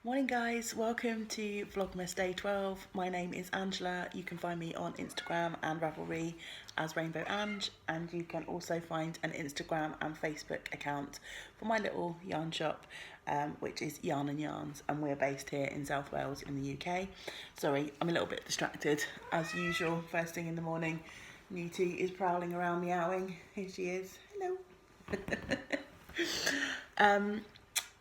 Morning guys, welcome to Vlogmas Day 12. My name is Angela. You can find me on Instagram and Ravelry as Rainbow Ange, and you can also find an Instagram and Facebook account for my little yarn shop, which is Yarn and Yarns, and we're based here in South Wales in the UK. Sorry, I'm a little bit distracted as usual, first thing in the morning. Newty is prowling around meowing. Here she is. Hello.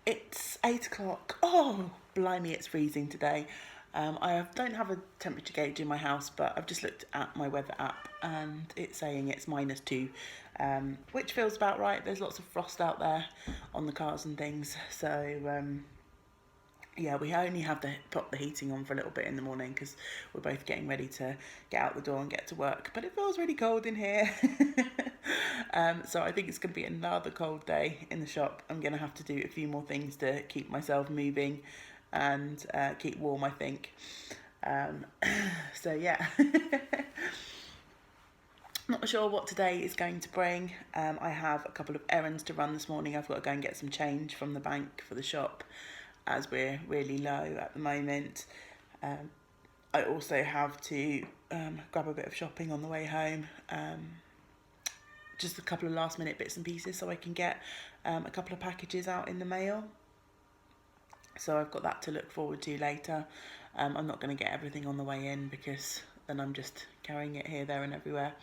It's 8 o'clock. Oh, blimey, it's freezing today. Don't have a temperature gauge in my house, but I've just looked at my weather app and it's saying it's -2, which feels about right. There's lots of frost out there on the cars and things. So, yeah, we only have to put the heating on for a little bit in the morning because we're both getting ready to get out the door and get to work. But it feels really cold in here. So I think it's going to be another cold day in the shop. I'm going to have to do a few more things to keep myself moving and keep warm, I think. So yeah. Not sure what today is going to bring. I have a couple of errands to run this morning. I've got to go and get some change from the bank for the shop as we're really low at the moment. I also have to grab a bit of shopping on the way home. Just a couple of last minute bits and pieces so I can get a couple of packages out in the mail. So I've got that to look forward to later. I'm not going to get everything on the way in because then I'm just carrying it here, there and everywhere.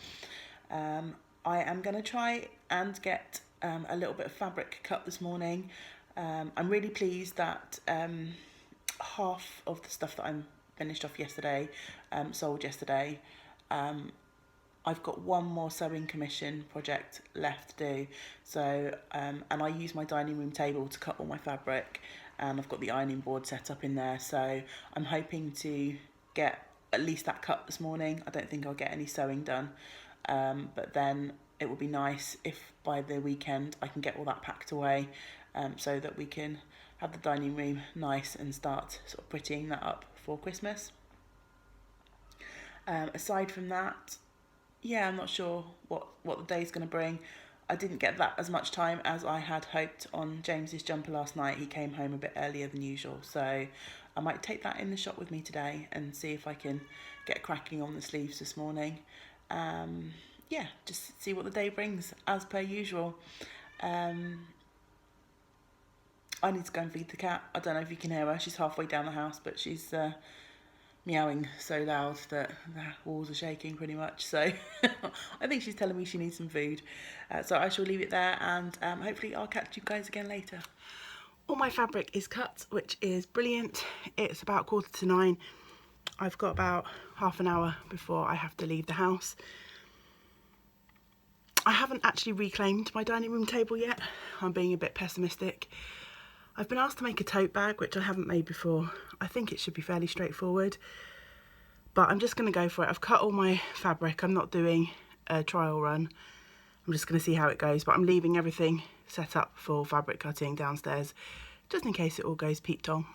I am going to try and get a little bit of fabric cut this morning. I'm really pleased that half of the stuff that I finished off yesterday sold yesterday. I've got one more sewing commission project left to do. So, and I use my dining room table to cut all my fabric, and I've got the ironing board set up in there. So I'm hoping to get at least that cut this morning. I don't think I'll get any sewing done. But then it would be nice if by the weekend I can get all that packed away, so that we can have the dining room nice and start sort of prettying that up for Christmas. Aside from that, yeah, I'm not sure what the day's going to bring. I didn't get that as much time as I had hoped on James's jumper last night. He came home a bit earlier than usual, so I might take that in the shop with me today and see if I can get cracking on the sleeves this morning. Yeah, just see what the day brings as per usual. I need to go and feed the cat. I don't know if you can hear her. She's halfway down the house, but she's meowing so loud that the walls are shaking pretty much. So I think she's telling me she needs some food. So I shall leave it there, and hopefully I'll catch you guys again later. All my fabric is cut, which is brilliant. It's about 8:45. I've got about half an hour before I have to leave the house. I haven't actually reclaimed my dining room table yet. I'm being a bit pessimistic. I've been asked to make a tote bag, which I haven't made before. I think it should be fairly straightforward, but I'm just going to go for it. I've cut all my fabric. I'm not doing a trial run. I'm just going to see how it goes, but I'm leaving everything set up for fabric cutting downstairs, just in case it all goes Pete-tong.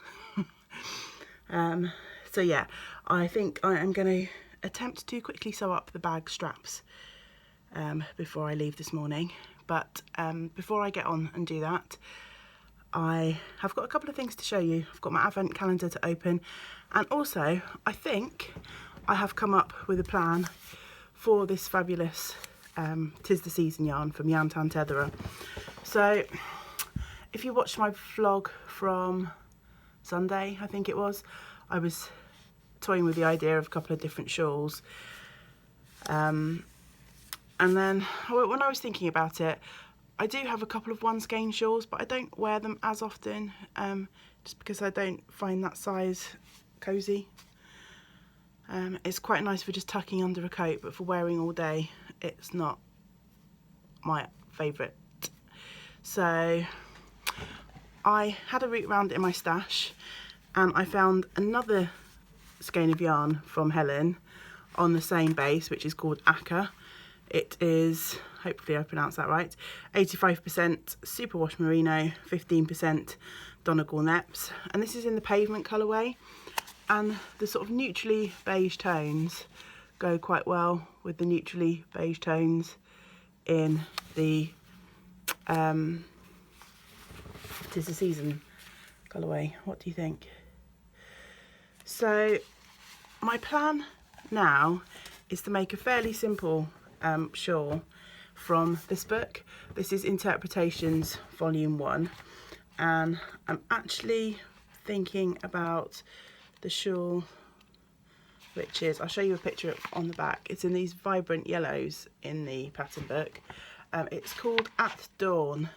So yeah, I think I am going to attempt to quickly sew up the bag straps before I leave this morning. But before I get on and do that, I have got a couple of things to show you. I've got my advent calendar to open, and also I think I have come up with a plan for this fabulous Tis the Season yarn from Yarn Tan Tetherer. So if you watched my vlog from Sunday, I think it was, I was toying with the idea of a couple of different shawls, and then when I was thinking about it, I do have a couple of one skein shawls, but I don't wear them as often, just because I don't find that size cosy. It's quite nice for just tucking under a coat, but for wearing all day, it's not my favourite. So I had a route around in my stash, and I found another skein of yarn from Helen on the same base, which is called Akka. It is, hopefully I pronounced that right, 85% superwash merino, 15% Donegal neps, and this is in the pavement colourway, and the sort of neutrally beige tones go quite well with the neutrally beige tones in the 'Tis the Season colourway. What do you think? So my plan now is to make a fairly simple shawl from this book. This is Interpretations Volume 1, and I'm actually thinking about the shawl, which is, I'll show you a picture on the back. It's in these vibrant yellows in the pattern book. It's called At Dawn,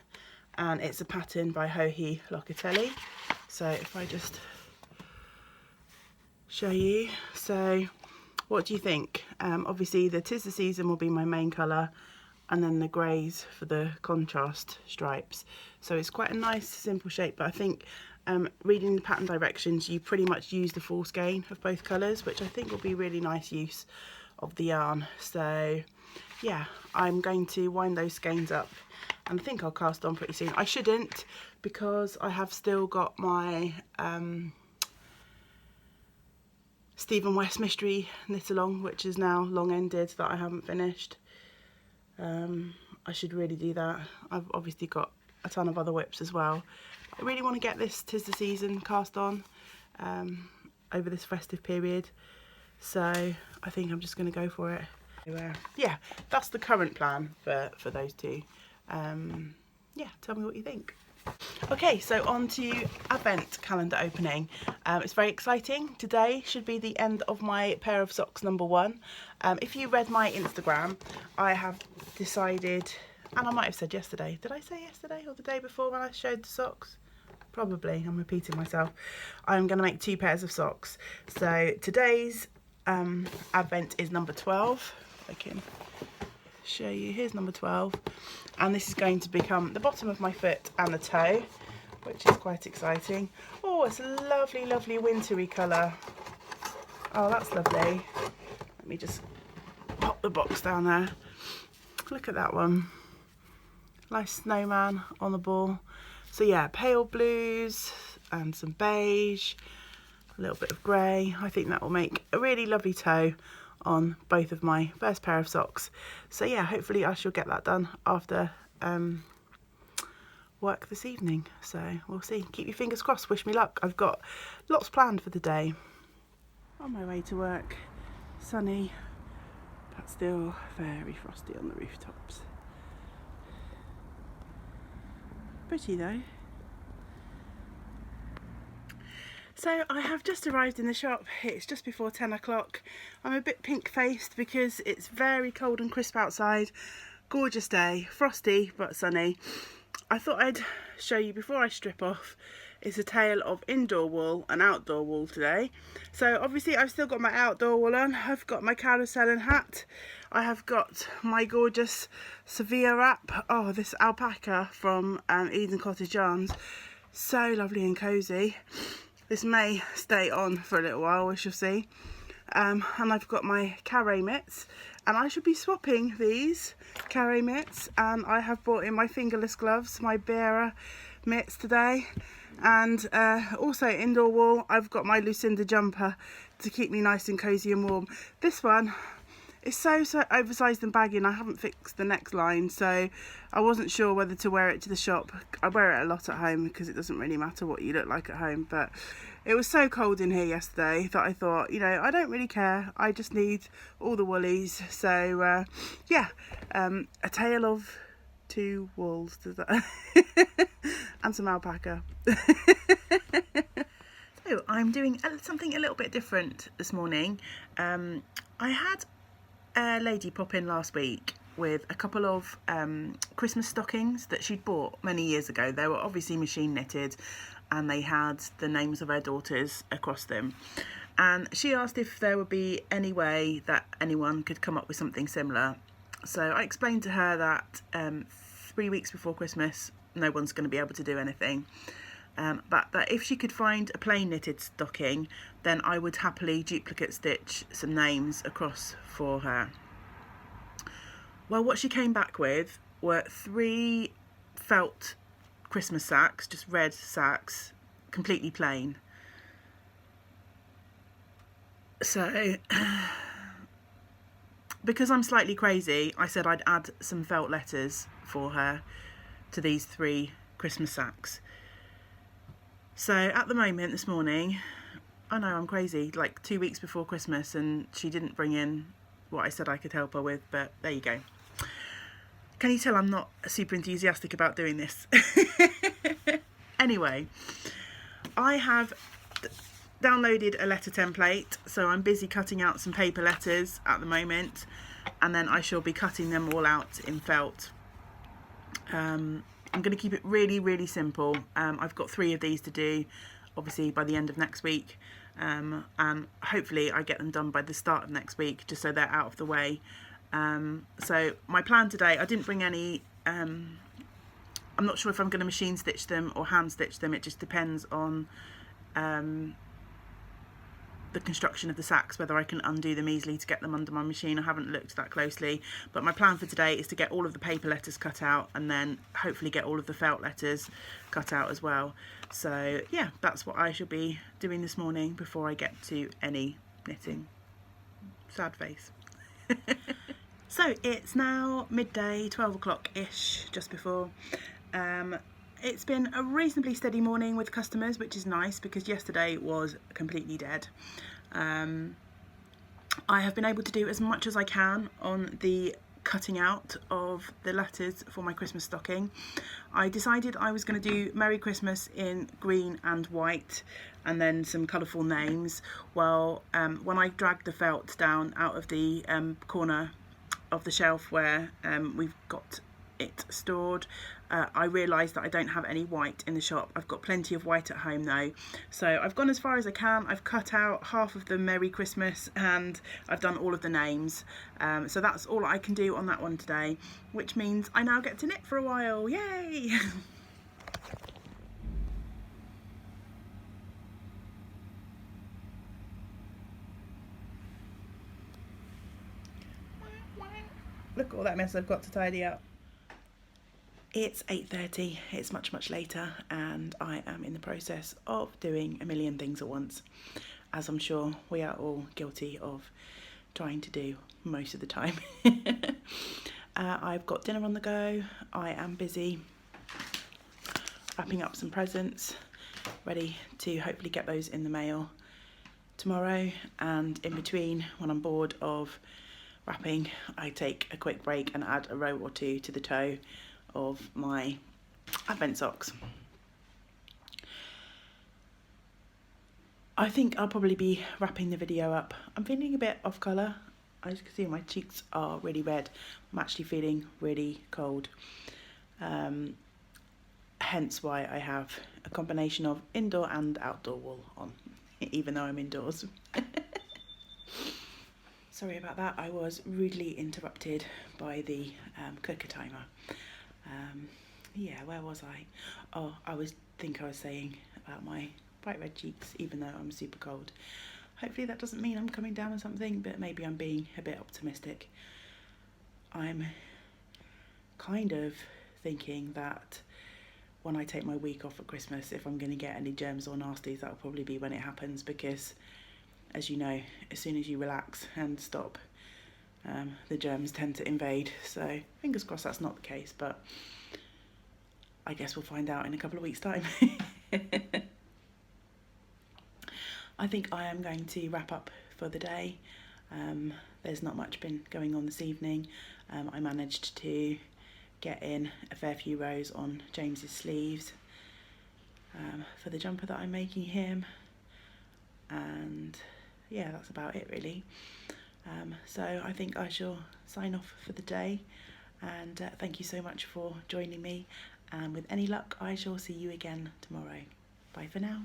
and it's a pattern by Johi Locatelli. So if I just show you, so what do you think? Obviously the 'Tis the Season will be my main colour, and then the greys for the contrast stripes. So it's quite a nice simple shape, but I think reading the pattern directions, you pretty much use the full skein of both colours, which I think will be really nice use of the yarn. So yeah, I'm going to wind those skeins up, and I think I'll cast on pretty soon. I shouldn't, because I have still got my Stephen West Mystery knit along, which is now long ended, that I haven't finished. I should really do that. I've obviously got a ton of other whips as well. I really want to get this 'Tis the Season cast on over this festive period, so I think I'm just going to go for it. Yeah, that's the current plan for those two. Yeah, tell me what you think. Okay, so on to Advent calendar opening. It's very exciting. Today should be the end of my pair of socks number 1. If you read my Instagram, I have decided, and I might have said yesterday, did I say yesterday or the day before when I showed the socks? Probably, I'm repeating myself. I'm going to make 2 pairs of socks. So today's Advent is number 12. I can show you. Here's number 12, and this is going to become the bottom of my foot and the toe, which is quite exciting. Oh, it's a lovely, lovely wintry colour. Oh, that's lovely. Let me just pop the box down there. Look at that one. Nice snowman on the ball. So yeah, pale blues and some beige, a little bit of grey. I think that will make a really lovely toe on both of my first pair of socks. So yeah, hopefully I shall get that done after work this evening. So we'll see. Keep your fingers crossed, wish me luck. I've got lots planned for the day. On my way to work, sunny, but still very frosty on the rooftops. Pretty though. So I have just arrived in the shop. It's just before 10 o'clock. I'm a bit pink-faced because it's very cold and crisp outside. Gorgeous day, frosty but sunny. I thought I'd show you before I strip off. It's a tale of indoor wool and outdoor wool today. So obviously I've still got my outdoor wool on. I've got my carousel and hat. I have got my gorgeous Sevilla wrap. Oh, this alpaca from Eden Cottage Yarns. So lovely and cosy. This may stay on for a little while, we shall see. And I've got my carré mitts, and I should be swapping these carré mitts, and I have brought in my fingerless gloves, my Bearer mitts today, and also indoor wool. I've got my Lucinda jumper to keep me nice and cosy and warm. This one is so oversized and baggy, and I haven't fixed the neckline, so I wasn't sure whether to wear it to the shop. I wear it a lot at home because it doesn't really matter what you look like at home, but it was so cold in here yesterday that I thought, you know, I don't really care, I just need all the woolies. So yeah, a tale of 2 wools, does that and some alpaca. So I'm doing something a little bit different this morning. I had a lady pop in last week with a couple of Christmas stockings that she'd bought many years ago. They were obviously machine knitted, and they had the names of her daughters across them. And she asked if there would be any way that anyone could come up with something similar. So I explained to her that 3 weeks before Christmas, no one's going to be able to do anything. But that if she could find a plain knitted stocking, then I would happily duplicate stitch some names across for her. Well, what she came back with were 3 felt Christmas sacks, just red sacks, completely plain. So because I'm slightly crazy, I said I'd add some felt letters for her to these 3 Christmas sacks. So at the moment this morning, I know I'm crazy, like 2 weeks before Christmas, and she didn't bring in what I said I could help her with, but there you go. Can you tell I'm not super enthusiastic about doing this? Anyway, I have downloaded a letter template, so I'm busy cutting out some paper letters at the moment, and then I shall be cutting them all out in felt. I'm going to keep it really simple. I've got 3 of these to do, obviously by the end of next week, and hopefully I get them done by the start of next week, just so they're out of the way. So my plan today, I didn't bring any, I'm not sure if I'm going to machine stitch them or hand stitch them. It just depends on the construction of the sacks, whether I can undo them easily to get them under my machine. I haven't looked that closely, but my plan for today is to get all of the paper letters cut out and then hopefully get all of the felt letters cut out as well. So yeah, that's what I shall be doing this morning before I get to any knitting. Sad face. So it's now midday, 12 o'clock-ish, just before. It's been a reasonably steady morning with customers, which is nice because yesterday was completely dead. I have been able to do as much as I can on the cutting out of the letters for my Christmas stocking. I decided I was going to do Merry Christmas in green and white and then some colourful names. Well, when I dragged the felt down out of the corner of the shelf where we've got it stored, I realised that I don't have any white in the shop. I've got plenty of white at home though, so I've gone as far as I can. I've cut out half of the Merry Christmas and I've done all of the names, so that's all I can do on that one today, which means I now get to knit for a while. Yay! Look at all that mess I've got to tidy up. It's 8:30, it's much later, and I am in the process of doing a million things at once, as I'm sure we are all guilty of trying to do most of the time. I've got dinner on the go. I am busy wrapping up some presents, ready to hopefully get those in the mail tomorrow, and in between, when I'm bored of wrapping, I take a quick break and add a row or two to the toe of my advent socks. I think I'll probably be wrapping the video up. I'm feeling a bit off colour. As you can see, my cheeks are really red. I'm actually feeling really cold. Hence why I have a combination of indoor and outdoor wool on, even though I'm indoors. Sorry about that, I was rudely interrupted by the cooker timer. Yeah, where was I? Oh, I was saying about my bright red cheeks, even though I'm super cold. Hopefully that doesn't mean I'm coming down with something, but maybe I'm being a bit optimistic. I'm kind of thinking that when I take my week off at Christmas, if I'm going to get any germs or nasties, that'll probably be when it happens, because as you know, as soon as you relax and stop, the germs tend to invade. So fingers crossed that's not the case, but I guess we'll find out in a couple of weeks' time. I think I am going to wrap up for the day. There's not much been going on this evening. I managed to get in a fair few rows on James's sleeves for the jumper that I'm making him, and yeah, that's about it really. So I think I shall sign off for the day, and thank you so much for joining me, and with any luck I shall see you again tomorrow. Bye for now.